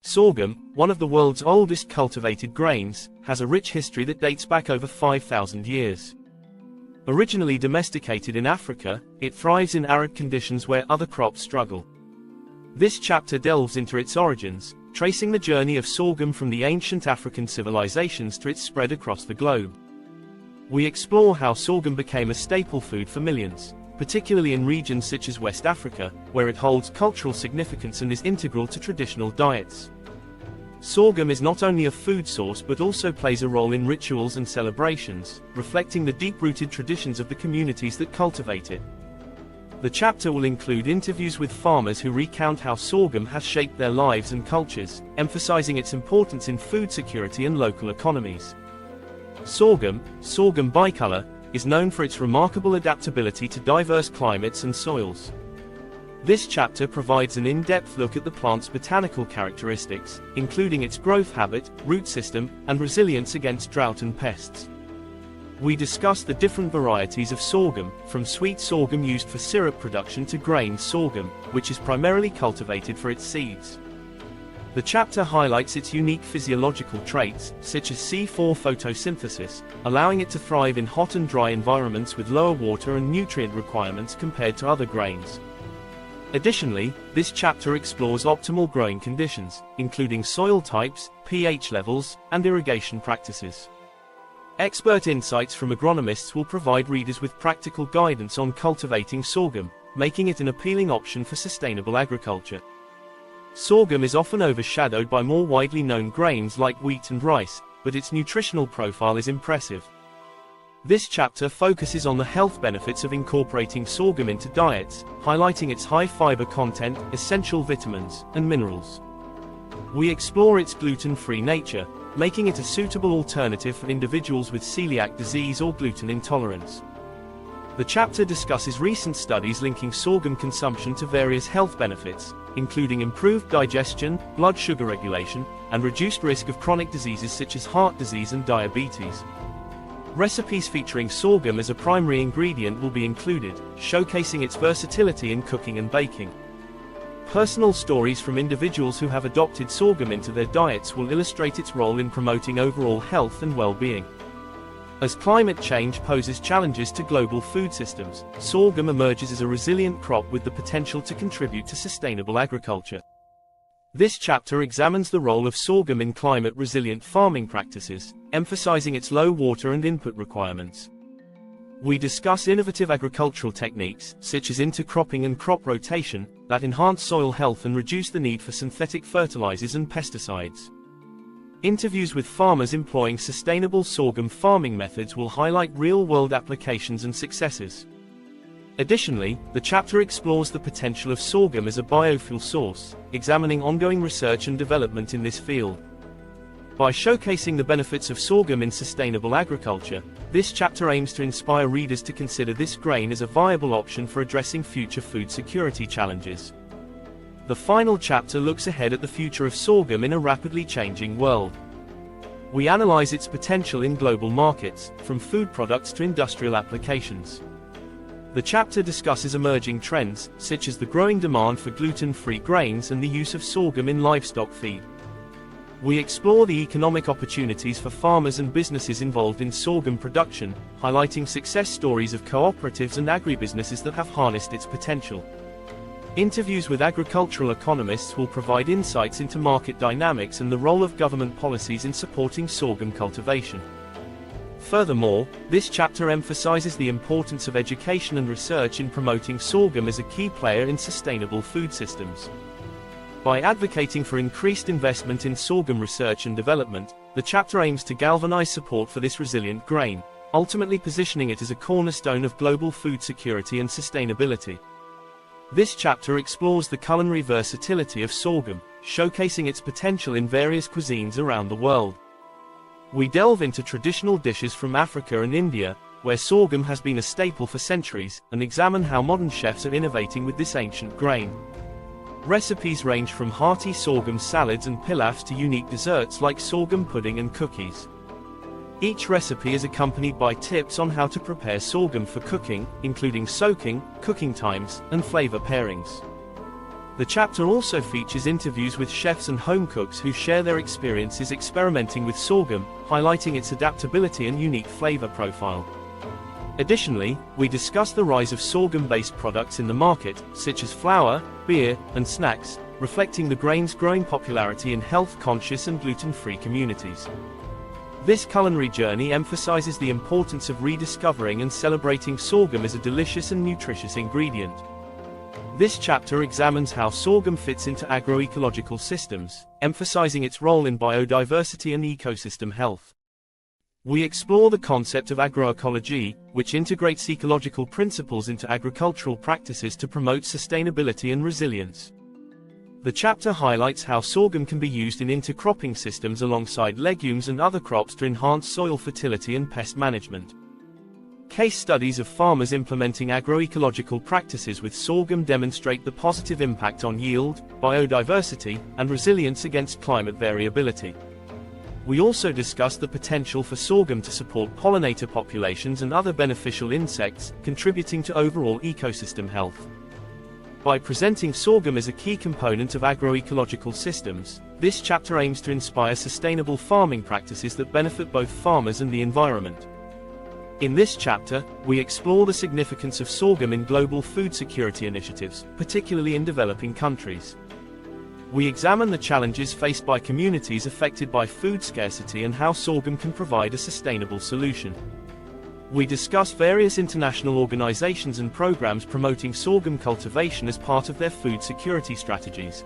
Sorghum, one of the world's oldest cultivated grains, has a rich history that dates back over 5,000 years. Originally domesticated in Africa, it thrives in arid conditions where other crops struggle. This chapter delves into its origins, tracing the journey of sorghum from the ancient African civilizations to its spread across the globe. We explore how sorghum became a staple food for millions, particularly in regions such as West Africa, where it holds cultural significance and is integral to traditional diets. Sorghum is not only a food source but also plays a role in rituals and celebrations, reflecting the deep-rooted traditions of the communities that cultivate it. The chapter will include interviews with farmers who recount how sorghum has shaped their lives and cultures, emphasizing its importance in food security and local economies. Sorghum bicolor, is known for its remarkable adaptability to diverse climates and soils. This chapter provides an in-depth look at the plant's botanical characteristics, including its growth habit, root system, and resilience against drought and pests. We discuss the different varieties of sorghum, from sweet sorghum used for syrup production to grain sorghum, which is primarily cultivated for its seeds. The chapter highlights its unique physiological traits, such as C4 photosynthesis, allowing it to thrive in hot and dry environments with lower water and nutrient requirements compared to other grains. Additionally, this chapter explores optimal growing conditions, including soil types, pH levels, and irrigation practices. Expert insights from agronomists will provide readers with practical guidance on cultivating sorghum, making it an appealing option for sustainable agriculture. Sorghum is often overshadowed by more widely known grains like wheat and rice, but its nutritional profile is impressive. This chapter focuses on the health benefits of incorporating sorghum into diets, highlighting its high fiber content, essential vitamins, and minerals. We explore its gluten-free nature, making it a suitable alternative for individuals with celiac disease or gluten intolerance. The chapter discusses recent studies linking sorghum consumption to various health benefits, including improved digestion, blood sugar regulation, and reduced risk of chronic diseases such as heart disease and diabetes. Recipes featuring sorghum as a primary ingredient will be included, showcasing its versatility in cooking and baking. Personal stories from individuals who have adopted sorghum into their diets will illustrate its role in promoting overall health and well-being. As climate change poses challenges to global food systems, sorghum emerges as a resilient crop with the potential to contribute to sustainable agriculture. This chapter examines the role of sorghum in climate-resilient farming practices, emphasizing its low water and input requirements. We discuss innovative agricultural techniques, such as intercropping and crop rotation, that enhance soil health and reduce the need for synthetic fertilizers and pesticides. Interviews with farmers employing sustainable sorghum farming methods will highlight real-world applications and successes. Additionally, the chapter explores the potential of sorghum as a biofuel source, examining ongoing research and development in this field. By showcasing the benefits of sorghum in sustainable agriculture, this chapter aims to inspire readers to consider this grain as a viable option for addressing future food security challenges. The final chapter looks ahead at the future of sorghum in a rapidly changing world. We analyze its potential in global markets, from food products to industrial applications. The chapter discusses emerging trends, such as the growing demand for gluten-free grains and the use of sorghum in livestock feed. We explore the economic opportunities for farmers and businesses involved in sorghum production, highlighting success stories of cooperatives and agribusinesses that have harnessed its potential. Interviews with agricultural economists will provide insights into market dynamics and the role of government policies in supporting sorghum cultivation. Furthermore, this chapter emphasizes the importance of education and research in promoting sorghum as a key player in sustainable food systems. By advocating for increased investment in sorghum research and development, the chapter aims to galvanize support for this resilient grain, ultimately positioning it as a cornerstone of global food security and sustainability. This chapter explores the culinary versatility of sorghum, showcasing its potential in various cuisines around the world. We delve into traditional dishes from Africa and India, where sorghum has been a staple for centuries, and examine how modern chefs are innovating with this ancient grain. Recipes range from hearty sorghum salads and pilafs to unique desserts like sorghum pudding and cookies. Each recipe is accompanied by tips on how to prepare sorghum for cooking, including soaking, cooking times, and flavor pairings. The chapter also features interviews with chefs and home cooks who share their experiences experimenting with sorghum, highlighting its adaptability and unique flavor profile. Additionally, we discuss the rise of sorghum-based products in the market, such as flour, beer, and snacks, reflecting the grain's growing popularity in health-conscious and gluten-free communities. This culinary journey emphasizes the importance of rediscovering and celebrating sorghum as a delicious and nutritious ingredient. This chapter examines how sorghum fits into agroecological systems, emphasizing its role in biodiversity and ecosystem health. We explore the concept of agroecology, which integrates ecological principles into agricultural practices to promote sustainability and resilience. The chapter highlights how sorghum can be used in intercropping systems alongside legumes and other crops to enhance soil fertility and pest management. Case studies of farmers implementing agroecological practices with sorghum demonstrate the positive impact on yield, biodiversity, and resilience against climate variability. We also discuss the potential for sorghum to support pollinator populations and other beneficial insects, contributing to overall ecosystem health. By presenting sorghum as a key component of agroecological systems, this chapter aims to inspire sustainable farming practices that benefit both farmers and the environment. In this chapter, we explore the significance of sorghum in global food security initiatives, particularly in developing countries. We examine the challenges faced by communities affected by food scarcity and how sorghum can provide a sustainable solution. We discuss various international organizations and programs promoting sorghum cultivation as part of their food security strategies.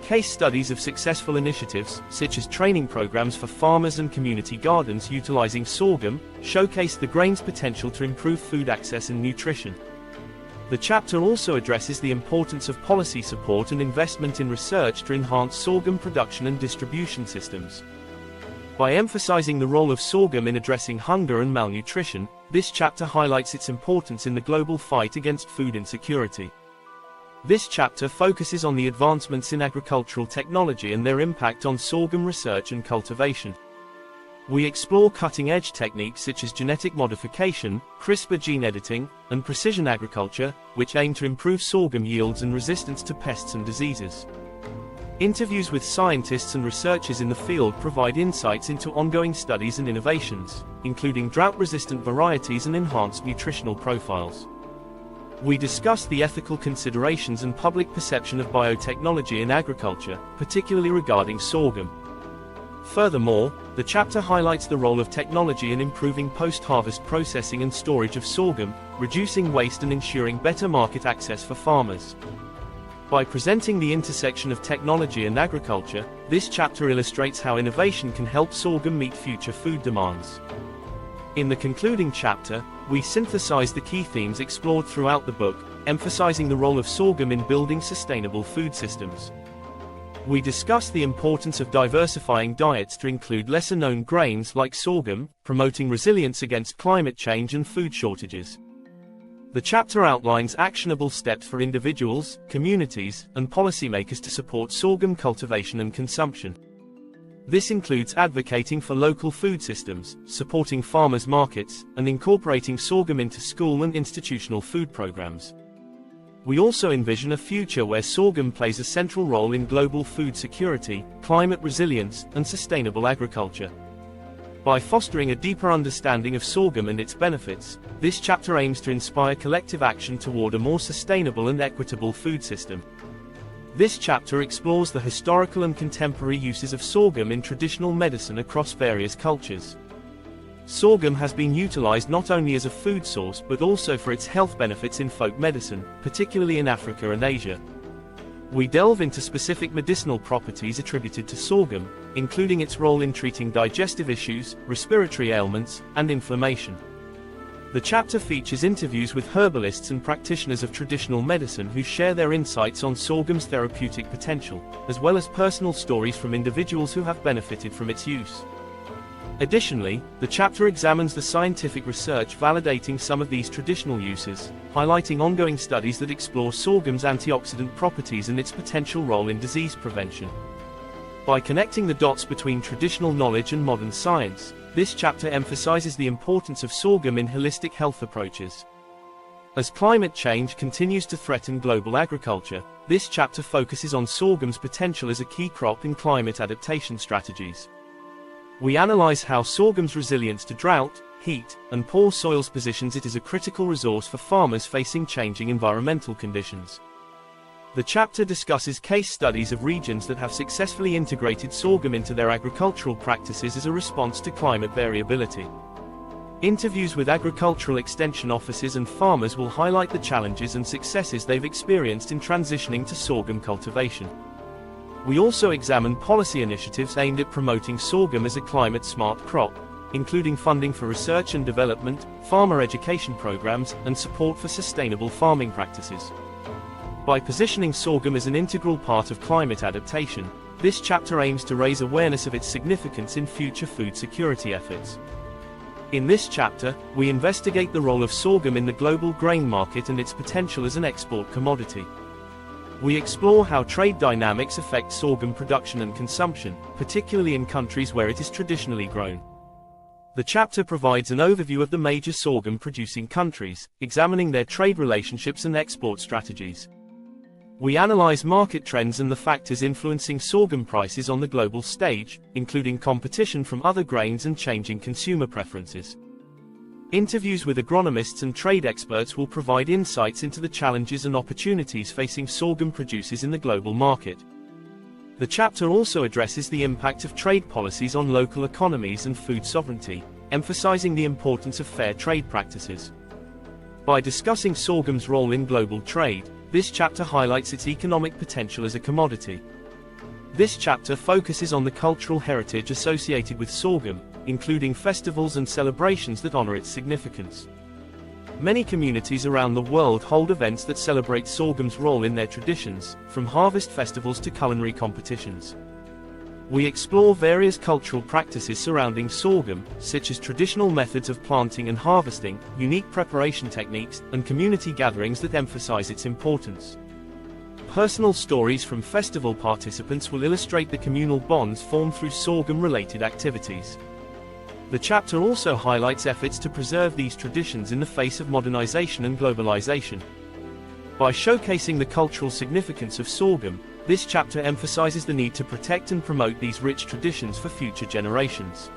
Case studies of successful initiatives, such as training programs for farmers and community gardens utilizing sorghum, showcase the grain's potential to improve food access and nutrition. The chapter also addresses the importance of policy support and investment in research to enhance sorghum production and distribution systems. By emphasizing the role of sorghum in addressing hunger and malnutrition, this chapter highlights its importance in the global fight against food insecurity. This chapter focuses on the advancements in agricultural technology and their impact on sorghum research and cultivation. We explore cutting-edge techniques such as genetic modification, CRISPR gene editing, and precision agriculture, which aim to improve sorghum yields and resistance to pests and diseases. Interviews with scientists and researchers in the field provide insights into ongoing studies and innovations, including drought-resistant varieties and enhanced nutritional profiles. We discuss the ethical considerations and public perception of biotechnology in agriculture, particularly regarding sorghum. Furthermore, the chapter highlights the role of technology in improving post-harvest processing and storage of sorghum, reducing waste and ensuring better market access for farmers. By presenting the intersection of technology and agriculture, this chapter illustrates how innovation can help sorghum meet future food demands. In the concluding chapter, we synthesize the key themes explored throughout the book, emphasizing the role of sorghum in building sustainable food systems. We discuss the importance of diversifying diets to include lesser-known grains like sorghum, promoting resilience against climate change and food shortages. The chapter outlines actionable steps for individuals, communities, and policymakers to support sorghum cultivation and consumption. This includes advocating for local food systems, supporting farmers' markets, and incorporating sorghum into school and institutional food programs. We also envision a future where sorghum plays a central role in global food security, climate resilience, and sustainable agriculture. By fostering a deeper understanding of sorghum and its benefits, this chapter aims to inspire collective action toward a more sustainable and equitable food system. This chapter explores the historical and contemporary uses of sorghum in traditional medicine across various cultures. Sorghum has been utilized not only as a food source but also for its health benefits in folk medicine, particularly in Africa and Asia. We delve into specific medicinal properties attributed to sorghum, including its role in treating digestive issues, respiratory ailments, and inflammation. The chapter features interviews with herbalists and practitioners of traditional medicine who share their insights on sorghum's therapeutic potential, as well as personal stories from individuals who have benefited from its use. Additionally, the chapter examines the scientific research validating some of these traditional uses, highlighting ongoing studies that explore sorghum's antioxidant properties and its potential role in disease prevention. By connecting the dots between traditional knowledge and modern science, this chapter emphasizes the importance of sorghum in holistic health approaches. As climate change continues to threaten global agriculture, this chapter focuses on sorghum's potential as a key crop in climate adaptation strategies. We analyze how sorghum's resilience to drought, heat, and poor soils positions it as a critical resource for farmers facing changing environmental conditions. The chapter discusses case studies of regions that have successfully integrated sorghum into their agricultural practices as a response to climate variability. Interviews with agricultural extension officers and farmers will highlight the challenges and successes they've experienced in transitioning to sorghum cultivation. We also examine policy initiatives aimed at promoting sorghum as a climate-smart crop, including funding for research and development, farmer education programs, and support for sustainable farming practices. By positioning sorghum as an integral part of climate adaptation, this chapter aims to raise awareness of its significance in future food security efforts. In this chapter, we investigate the role of sorghum in the global grain market and its potential as an export commodity. We explore how trade dynamics affect sorghum production and consumption, particularly in countries where it is traditionally grown. The chapter provides an overview of the major sorghum-producing countries, examining their trade relationships and export strategies. We analyze market trends and the factors influencing sorghum prices on the global stage, including competition from other grains and changing consumer preferences. Interviews with agronomists and trade experts will provide insights into the challenges and opportunities facing sorghum producers in the global market. The chapter also addresses the impact of trade policies on local economies and food sovereignty, emphasizing the importance of fair trade practices. By discussing sorghum's role in global trade, this chapter highlights its economic potential as a commodity. This chapter focuses on the cultural heritage associated with sorghum, including festivals and celebrations that honor its significance. Many communities around the world hold events that celebrate sorghum's role in their traditions, from harvest festivals to culinary competitions. We explore various cultural practices surrounding sorghum, such as traditional methods of planting and harvesting, unique preparation techniques, and community gatherings that emphasize its importance. Personal stories from festival participants will illustrate the communal bonds formed through sorghum-related activities. The chapter also highlights efforts to preserve these traditions in the face of modernization and globalization. By showcasing the cultural significance of sorghum, this chapter emphasizes the need to protect and promote these rich traditions for future generations.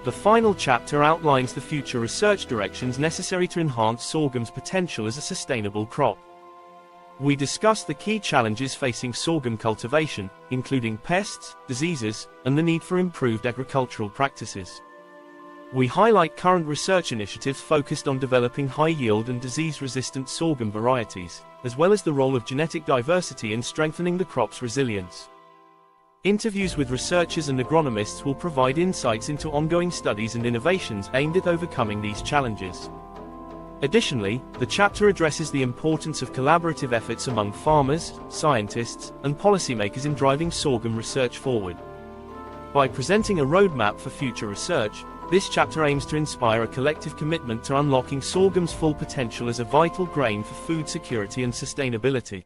The final chapter outlines the future research directions necessary to enhance sorghum's potential as a sustainable crop. We discuss the key challenges facing sorghum cultivation, including pests, diseases, and the need for improved agricultural practices. We highlight current research initiatives focused on developing high-yield and disease-resistant sorghum varieties, as well as the role of genetic diversity in strengthening the crop's resilience. Interviews with researchers and agronomists will provide insights into ongoing studies and innovations aimed at overcoming these challenges. Additionally, the chapter addresses the importance of collaborative efforts among farmers, scientists, and policymakers in driving sorghum research forward. By presenting a roadmap for future research, this chapter aims to inspire a collective commitment to unlocking sorghum's full potential as a vital grain for food security and sustainability.